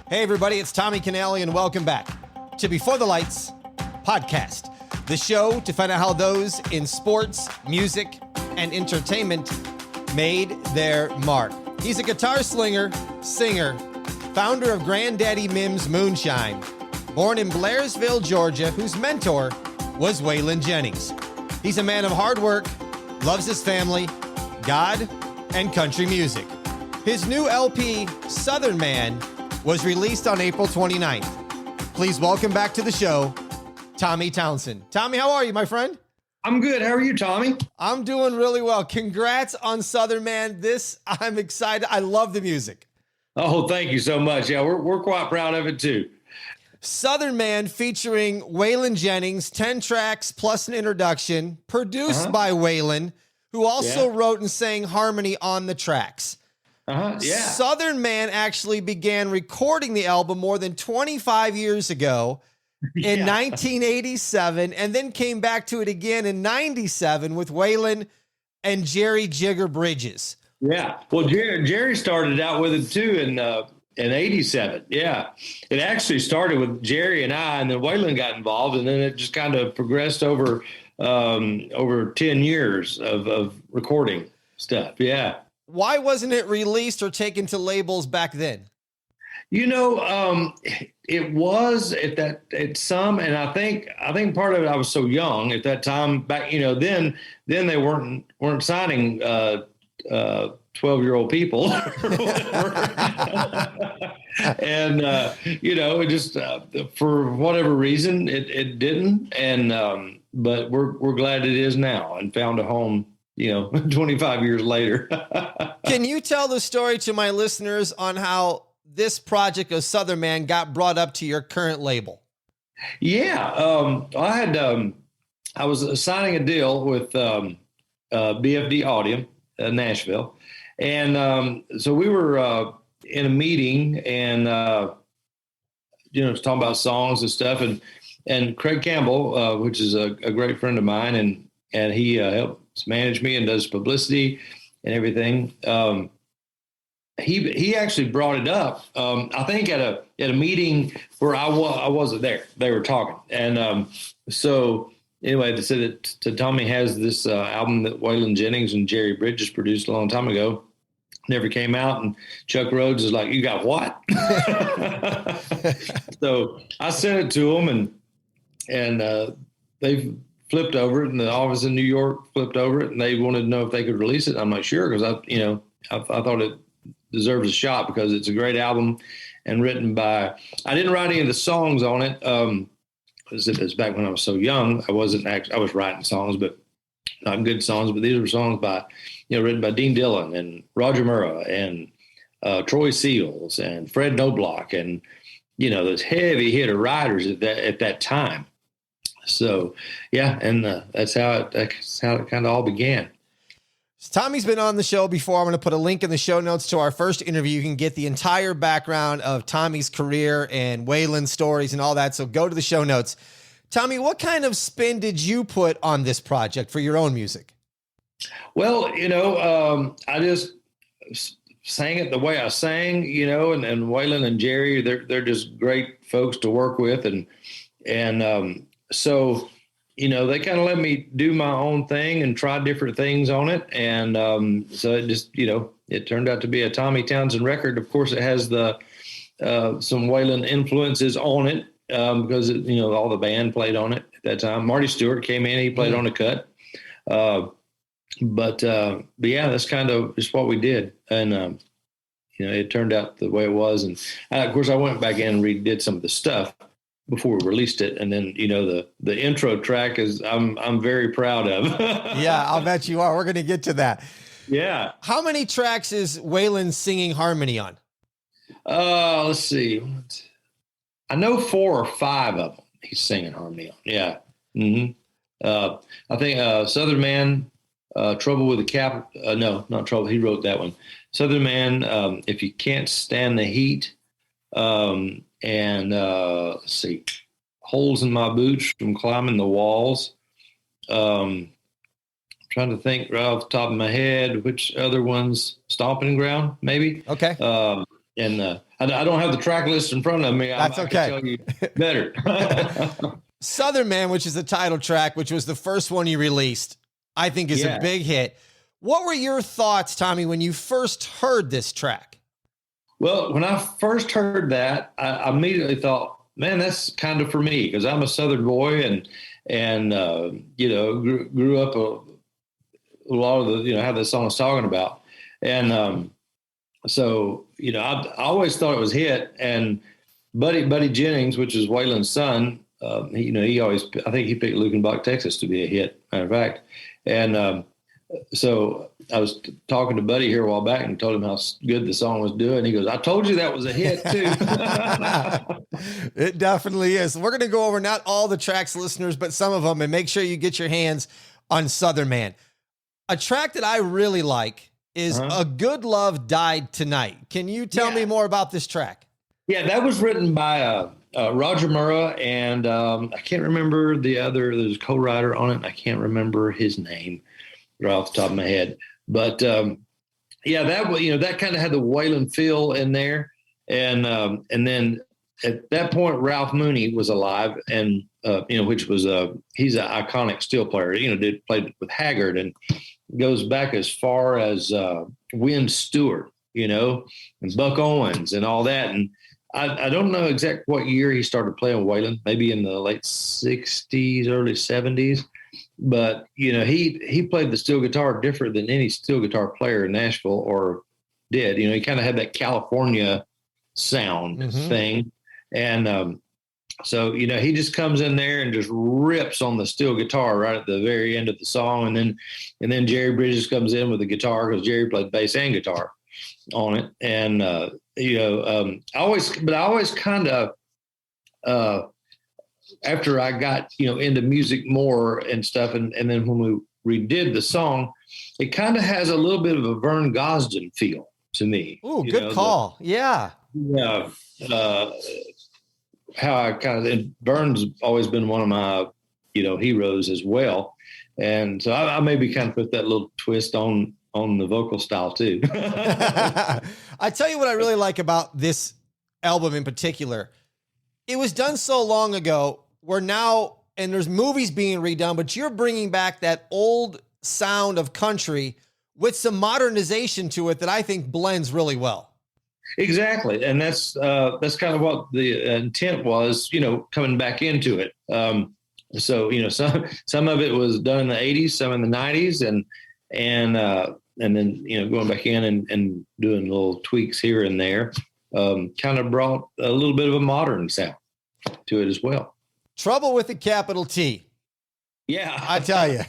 Hey, everybody, it's Tommy Canale, and welcome back to Before the Lights podcast, the show to find out how those in sports, music, and entertainment made their mark. He's a guitar slinger, singer, founder of Grandaddy Mimms, Moonshine, born in Blairsville, Georgia, whose mentor was Waylon Jennings. He's a man of hard work, loves his family, God, and country music. His new LP, Southern Man, was released on April 29th. Please welcome back to the show, Tommy Townsend. Tommy, how are you, my friend? I'm good. How are you, Tommy? I'm doing really well. Congrats on Southern Man. I'm excited. I love the music. Oh, thank you so much. Yeah, we're quite proud of it too. Southern Man featuring Waylon Jennings, 10 tracks plus an introduction, produced by Waylon, who also wrote and sang harmony on the tracks. Yeah. Southern Man actually began recording the album more than 25 years ago in 1987, and then came back to it again in 97 with Waylon and Jerry Jigger Bridges. Yeah. Well, Jerry started out with it too in 87. Yeah. It actually started with Jerry and I, and then Waylon got involved, and then it just kind of progressed over 10 years of recording stuff. Yeah. Why wasn't it released or taken to labels back then? You know, it was at some, and I think part of it, I was so young at that time back, you know, then they weren't signing 12-year-old people. And, you know, it just, for whatever reason, it didn't. And, but we're glad it is now and found a home, you know, 25 years later. Can you tell the story to my listeners on how this project of Southern Man got brought up to your current label? Yeah. I was signing a deal with BFD Audio in Nashville. And so we were in a meeting and, you know, talking about songs and stuff. And Craig Campbell, which is a great friend of mine, and he helps manage me and does publicity and everything. He actually brought it up. I think at a meeting where I wasn't there. They were talking, and so anyway, they said that Tommy has this album that Waylon Jennings and Jerry Bridges produced a long time ago. Never came out, and Chuck Rhodes is like, "You got what?" So I sent it to them, and they flipped over it, and the office in New York flipped over it, and they wanted to know if they could release it. I'm like, sure, because I thought it deserves a shot because it's a great album and written by. I didn't write any of the songs on it. It was back when I was so young. I was writing songs, but not good songs. But these were songs written by Dean Dillon and Roger Murrah and Troy Seals and Fred Knobloch and, you know, those heavy hitter writers at that time. So, yeah, and that's how it kind of all began. Tommy's been on the show before. I'm going to put a link in the show notes to our first interview. You can get the entire background of Tommy's career and Waylon's stories and all that. So go to the show notes. Tommy, what kind of spin did you put on this project for your own music? Well, you know, I just sang it the way I sang, you know, and Waylon and Jerry, they're just great folks to work with. And so, you know, they kind of let me do my own thing and try different things on it. And so it just, you know, it turned out to be a Tommy Townsend record. Of course, it has some Waylon influences on it because, you know, all the band played on it at that time. Marty Stewart came in, he played on the cut. But yeah, that's kind of just what we did. And, you know, it turned out the way it was. And of course, I went back in and redid some of the stuff before we released it. And then, you know, the intro track is, I'm very proud of. Yeah, I'll bet you are. We're going to get to that. Yeah. How many tracks is Waylon singing harmony on? Let's see. I know 4 or 5 of them he's singing harmony on. Yeah. Mm-hmm. I think Southern Man, Trouble with the Cap. No, not Trouble. He wrote that one. Southern Man, If You Can't Stand the Heat. And let's see, Holes in My Boots from Climbing the Walls. I'm trying to think right off the top of my head which other ones. Stomping Ground, maybe. Okay. I don't have the track list in front of me. That's okay. I can tell you better. Southern Man, which is the title track, which was the first one you released, I think is a big hit. What were your thoughts, Tommy, when you first heard this track? Well, when I first heard that, I immediately thought, man, that's kind of for me, because I'm a Southern boy and grew up a lot of the, how this song is talking about. And so, I always thought it was hit. And Buddy Jennings, which is Waylon's son, he always, I think he picked Lukenbach, Texas to be a hit, matter of fact. And so I was talking to Buddy here a while back and told him how good the song was doing. He goes, I told you that was a hit too. It definitely is. We're going to go over not all the tracks, listeners, but some of them, and make sure you get your hands on Southern Man. A track that I really like is A Good Love Died Tonight. Can you tell me more about this track? Yeah, that was written by Roger Murrah, and I can't remember there's a co-writer on it, and I can't remember his name right off the top of my head. But that that kind of had the Waylon feel in there. And then at that point, Ralph Mooney was alive, and which was he's an iconic steel player. Played with Haggard and goes back as far as Wynn Stewart, and Buck Owens and all that. And I don't know exactly what year he started playing Waylon, maybe in the late 60s, early 70s. But, he played the steel guitar different than any steel guitar player in Nashville or did. He kind of had that California sound thing. And so, he just comes in there and just rips on the steel guitar right at the very end of the song. And then Jerry Bridges comes in with the guitar, because Jerry played bass and guitar on it. And, I always kind of, after I got, into music more and stuff. And then when we redid the song, it kind of has a little bit of a Vern Gosdin feel to me. Ooh, good call. Yeah. How I and Vern's always been one of my, heroes as well. And so I maybe kind of put that little twist on the vocal style too. I tell you what I really like about this album in particular. It was done so long ago. We're now, and there's movies being redone, but you're bringing back that old sound of country with some modernization to it that I think blends really well. Exactly. And that's kind of what the intent was, coming back into it. So, some of it was done in the 80s, some in the 90s, and then, going back in and doing little tweaks here and there, kind of brought a little bit of a modern sound to it as well. Trouble with a capital T. Yeah, I tell you,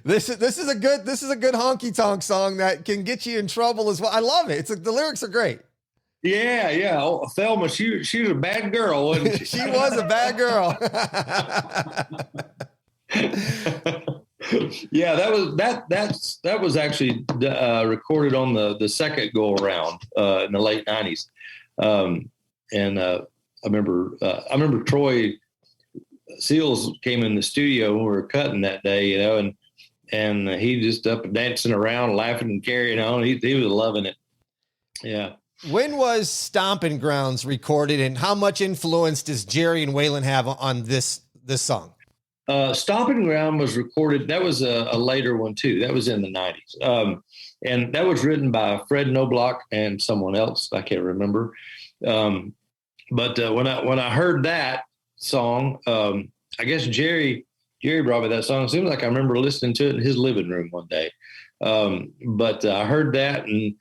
this is a good honky tonk song that can get you in trouble as well. I love it. The lyrics are great. Yeah. Oh, Thelma, she was a bad girl, wasn't she? She was a bad girl. Yeah, that was actually recorded on the second go around in the late 90s. I remember Troy Seals came in the studio when we were cutting that day, and he just up and dancing around, laughing and carrying on. He was loving it. Yeah. When was Stompin' Grounds recorded, and how much influence does Jerry and Waylon have on this song? Stompin' Ground was recorded. That was a later one too. That was in the 90s. And that was written by Fred Knobloch and someone else. I can't remember. But when I heard that song, I guess Jerry brought me that song. It seems like I remember listening to it in his living room one day. But I heard that, and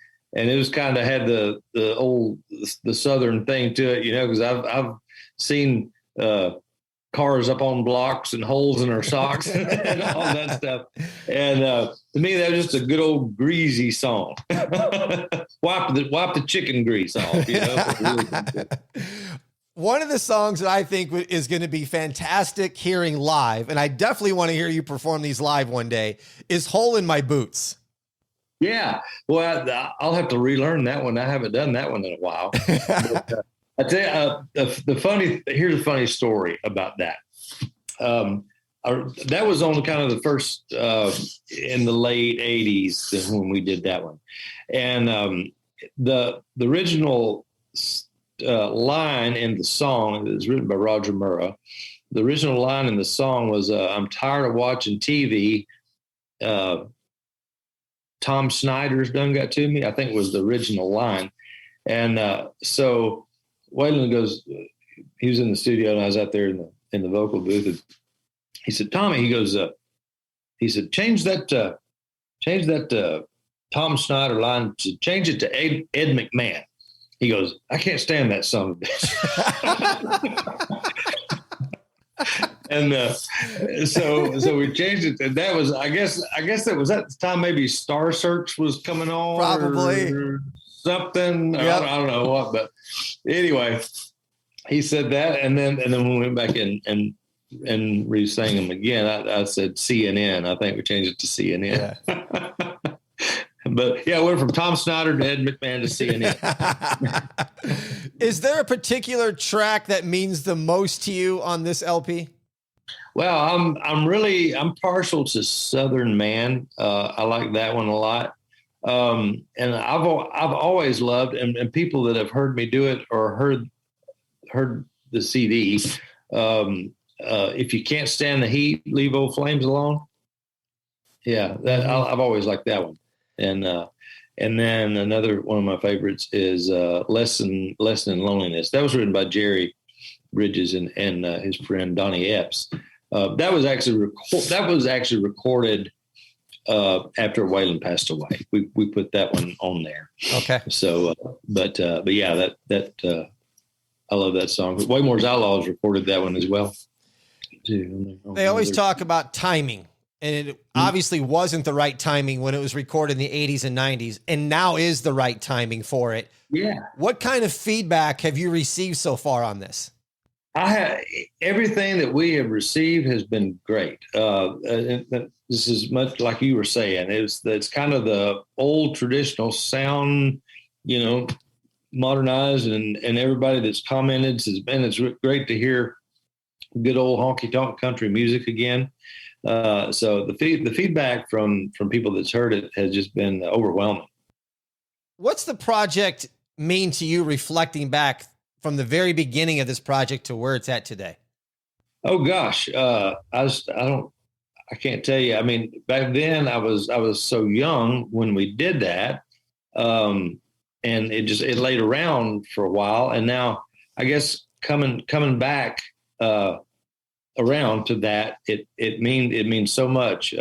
it was kind of had the Southern thing to it, because I've seen cars up on blocks and holes in her socks and all that stuff. And to me, that was just a good old greasy song. Wipe the chicken grease off. One of the songs that I think is going to be fantastic hearing live, and I definitely want to hear you perform these live one day, is "Hole in My Boots." Yeah, well, I'll have to relearn that one. I haven't done that one in a while. But, I tell you, here's a funny story about that. That was on kind of the first in the late 80s when we did that one, and the original line in the song is written by Roger Murrah. The original line in the song was, "I'm tired of watching TV. Tom Snyder's done got to me," I think was the original line. And so Waylon goes, he was in the studio and I was out there in the vocal booth. And he said, "Tommy," he goes, he said, change that Tom Snyder line, change it to Ed McMahon." He goes, "I can't stand that son of a bitch." And so we changed it. And that was, I guess that was at the time maybe Star Search was coming on, probably, or something. Yep. I don't know what, but anyway, he said that, and then when we went back and re-sang them again, I said CNN. I think we changed it to CNN. Yeah. But yeah, it went from Tom Snyder to Ed McMahon to CNN. Is there a particular track that means the most to you on this LP? Well, I'm partial to Southern Man. I like that one a lot. And I've always loved, and people that have heard me do it or heard the CD, "If You Can't Stand the Heat, Leave Old Flames Alone." Yeah, I've always liked that one. And then another one of my favorites is Lesson in Loneliness. That was written by Jerry Bridges and his friend Donnie Epps. That was actually recorded after Waylon passed away. We put that one on there. Okay. So, but yeah, that I love that song. Waymore's Outlaws recorded that one as well. They always talk about timing, and it obviously wasn't the right timing when it was recorded in the 80s and 90s, and now is the right timing for it. Yeah. What kind of feedback have you received so far on this? Everything that we have received has been great. This is much like you were saying. It's kind of the old traditional sound, modernized, and everybody that's commented has been. It's great to hear good old honky tonk country music again. So the feedback from people that's heard it has just been overwhelming. What's the project mean to you, reflecting back from the very beginning of this project to where it's at today? Oh gosh, I can't tell you. I mean, back then I was so young when we did that, and it laid around for a while, and now I guess coming back around to that, it means so much.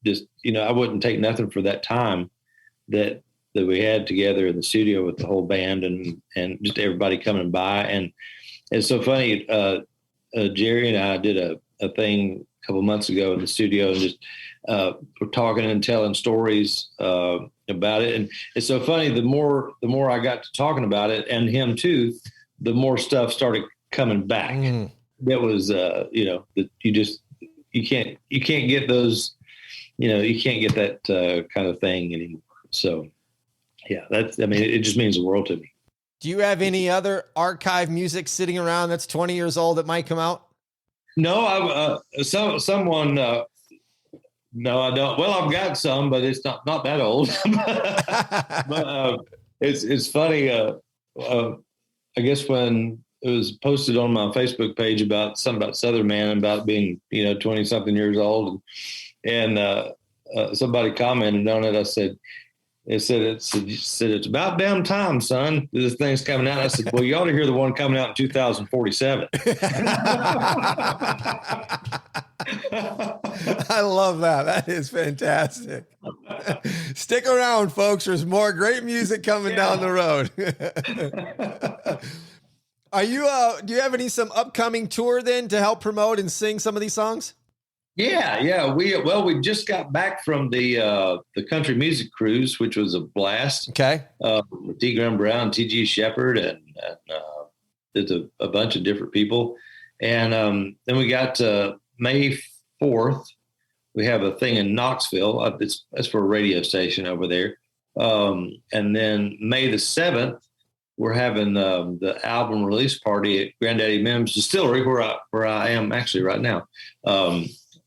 Just I wouldn't take nothing for that time that we had together in the studio with the whole band and just everybody coming by. And it's so funny. Jerry and I did a thing a couple months ago in the studio, and just we're talking and telling stories about it. And it's so funny. The more I got to talking about it, and him too, the more stuff started coming back. Mm. That was that you can't get those, you can't get that kind of thing anymore. So yeah, it just means the world to me. Do you have any other archive music sitting around that's 20 years old that might come out? No, someone. No, I don't. Well, I've got some, but it's not that old. But it's funny. I guess when it was posted on my Facebook page about something about Southern Man, about being 20 something years old, and somebody commented on it. I said, it's about damn time, son. This thing's coming out. I said, well, you ought to hear the one coming out in 2047. I love that. That is fantastic. Stick around, folks. There's more great music coming down the road. Are you? Do you have some upcoming tour then to help promote and sing some of these songs? Yeah. We just got back from the country music cruise, which was a blast. Okay. With T. Graham Brown, T.G. Shepherd, and there's a bunch of different people. And then we got May 4th. We have a thing in Knoxville. That's for a radio station over there. And then May the 7th, we're having the album release party at Grandaddy Mimms Distillery, where I am actually right now.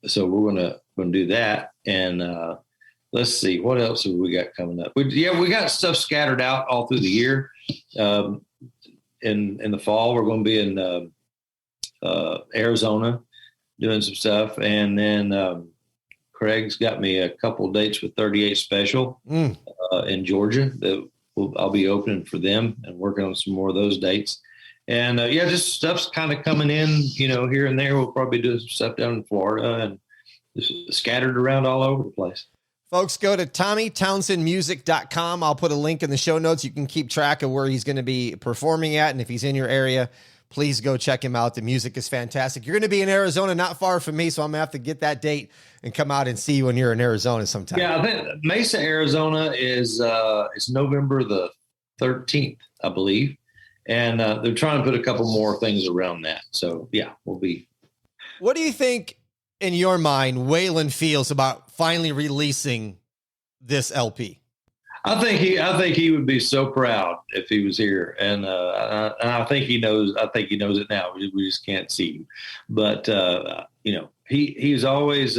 So we're gonna do that, and let's see what else have we got coming up. We got stuff scattered out all through the year. in the fall, we're going to be in Arizona doing some stuff. And then Craig's got me a couple of dates with 38 Special in Georgia that I'll be opening for them and working on some more of those dates. And just stuff's kind of coming in, here and there. We'll probably do some stuff down in Florida and just scattered around all over the place. Folks, go to TommyTownsendMusic.com. I'll put a link in the show notes. You can keep track of where he's going to be performing at. And if he's in your area, please go check him out. The music is fantastic. You're going to be in Arizona, not far from me, so I'm going to have to get that date and come out and see you when you're in Arizona sometime. Yeah, I think Mesa, Arizona is November the 13th, I believe. And they're trying to put a couple more things around that. So, yeah, we'll be. What do you think, in your mind, Waylon feels about finally releasing this LP? I think he would be so proud if he was here, and I think he knows. I think he knows it now. We just can't see him, but he's always.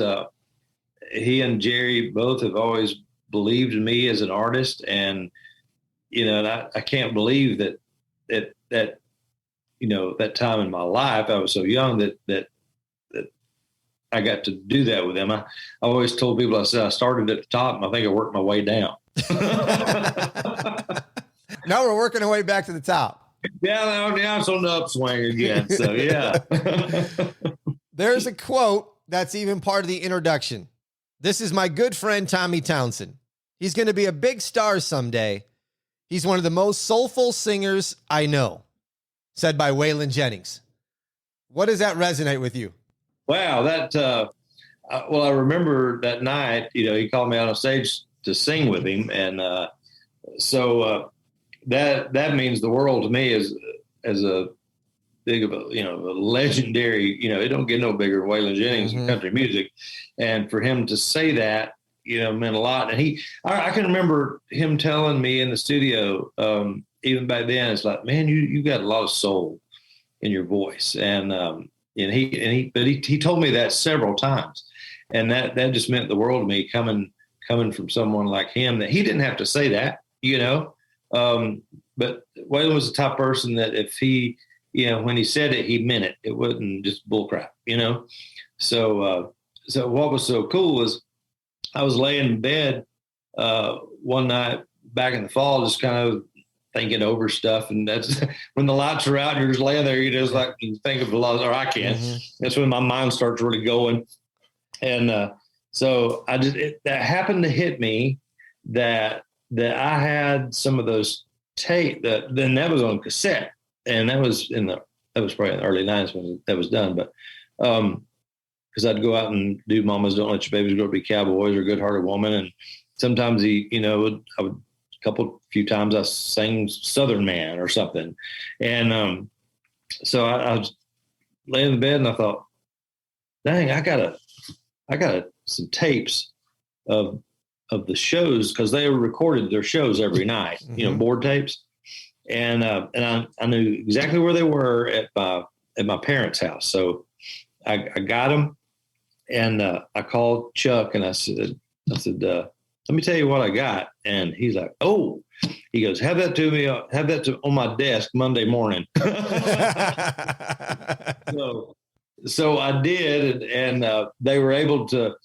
He and Jerry both have always believed in me as an artist, and I can't believe that that time in my life I was so young that I got to do that with them. I always told people, I said I started at the top and I think I worked my way down. Now we're working our way back to the top. Yeah, now it's on the upswing again. So yeah. There's a quote that's even part of the introduction. This is my good friend Tommy Townsend. He's going to be a big star someday. He's one of the most soulful singers I know, said by Waylon Jennings. What does that resonate with you? Wow, that I remember that night, he called me out on stage to sing with him, and so that means the world to me as a big of a a legendary, it don't get no bigger than Waylon Jennings in country music, and for him to say that meant a lot. And I can remember him telling me in the studio, even back then, it's like, man, you got a lot of soul in your voice, and he told me that several times, and that just meant the world to me coming from someone like him, that he didn't have to say that, but Waylon was the type of person that if he, when he said it, he meant it. It wasn't just bullcrap, So what was so cool was I was laying in bed one night back in the fall, just kind of thinking over stuff, and that's when the lights are out and you're just laying there, you think of a lot, or I can. That's when my mind starts really going. And so that happened to hit me that I had some of those tape that was on cassette, and that was probably in the early 90s when that was done. But because I'd go out and do Mamas Don't Let Your Babies Grow Up to Be Cowboys or Good Hearted Woman, and sometimes few times I sang Southern Man or something. And so I was laying in bed and I thought, dang, I got some tapes of the shows, because they recorded their shows every night, board tapes. And I knew exactly where they were at my parents' house. So I got them, and I called Chuck and I said, let me tell you what I got. And he's like, oh, he goes, have that on my desk Monday morning. So I did. And they were able to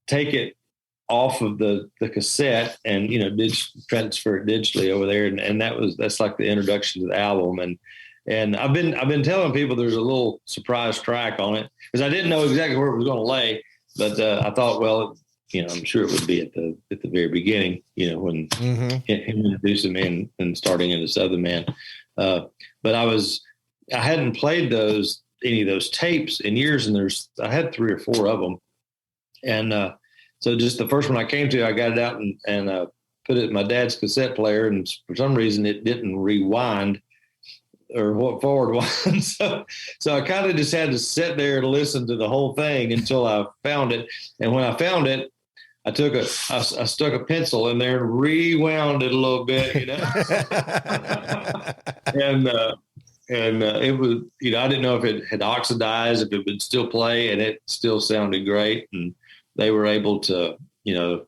take it off of the cassette and, transfer it digitally over there. And that's like the introduction to the album. And I've been telling people there's a little surprise track on it, because I didn't know exactly where it was going to lay, but I thought, well, I'm sure it would be at the very beginning, when him introducing me and starting into Southern Man. But I hadn't played any of those tapes in years, and I had 3 or 4 of them. And so just the first one I came to, I got it out and put it in my dad's cassette player, and for some reason it didn't rewind or what forward one. So I kind of just had to sit there and listen to the whole thing until I found it. And when I found it, I stuck a pencil in there and rewound it a little bit, and it was, I didn't know if it had oxidized, if it would still play, and it still sounded great. And they were able to, get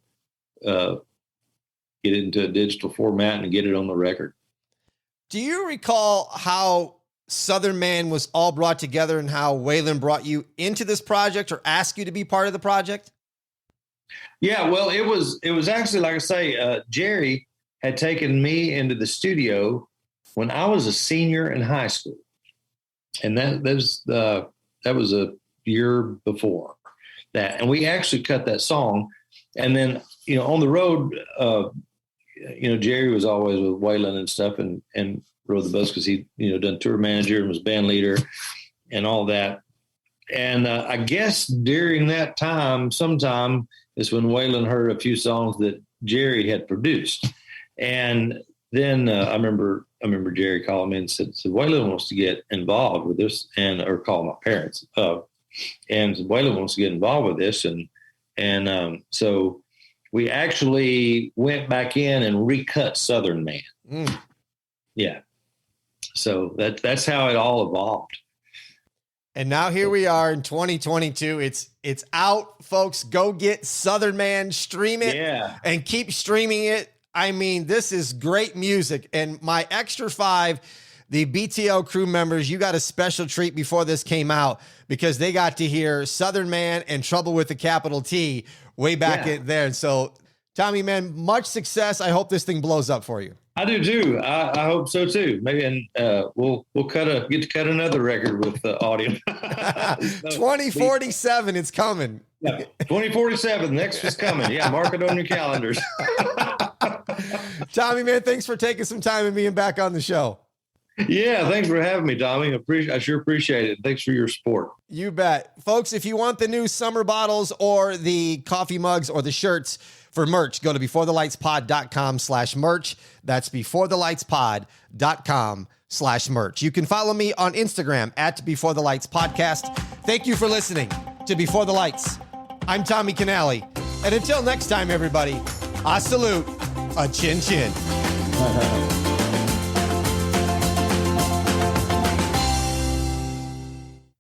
it into a digital format and get it on the record. Do you recall how Southern Man was all brought together and how Waylon brought you into this project or asked you to be part of the project? Yeah, well, it was actually, like I say, Jerry had taken me into the studio when I was a senior in high school, and that was a year before that, and we actually cut that song, and then on the road, Jerry was always with Waylon and stuff, and rode the bus because he done tour manager and was band leader and all that, and I guess during that time, sometime is when Waylon heard a few songs that Jerry had produced. And then I remember Jerry calling me and said Waylon wants to get involved with this, or call my parents up, and Waylon wants to get involved with this, and so we actually went back in and recut Southern Man. Yeah, so that's how it all evolved. And now here we are in 2022. It's out, folks. Go get Southern Man, stream it, and keep streaming it. I mean, this is great music. And my Extra 5, the BTO crew members, you got a special treat before this came out because they got to hear Southern Man and Trouble with a Capital T way back in there. And so, Tommy, man, much success. I hope this thing blows up for you. I do too. I hope so too. Maybe, and we'll get to cut another record with the audio. 2047, it's coming. Yeah, 2047, next is coming. Yeah, mark it on your calendars. Tommy, man, thanks for taking some time and being back on the show. Yeah, thanks for having me, Tommy. I sure appreciate it. Thanks for your support. You bet. Folks, if you want the new summer bottles or the coffee mugs or the shirts for merch, go to beforethelightspod.com/merch. That's beforethelightspod.com/merch. You can follow me on Instagram at Before the Lights Podcast. Thank you for listening to Before the Lights. I'm Tommy Canale. And until next time, everybody, I salute a chin chin.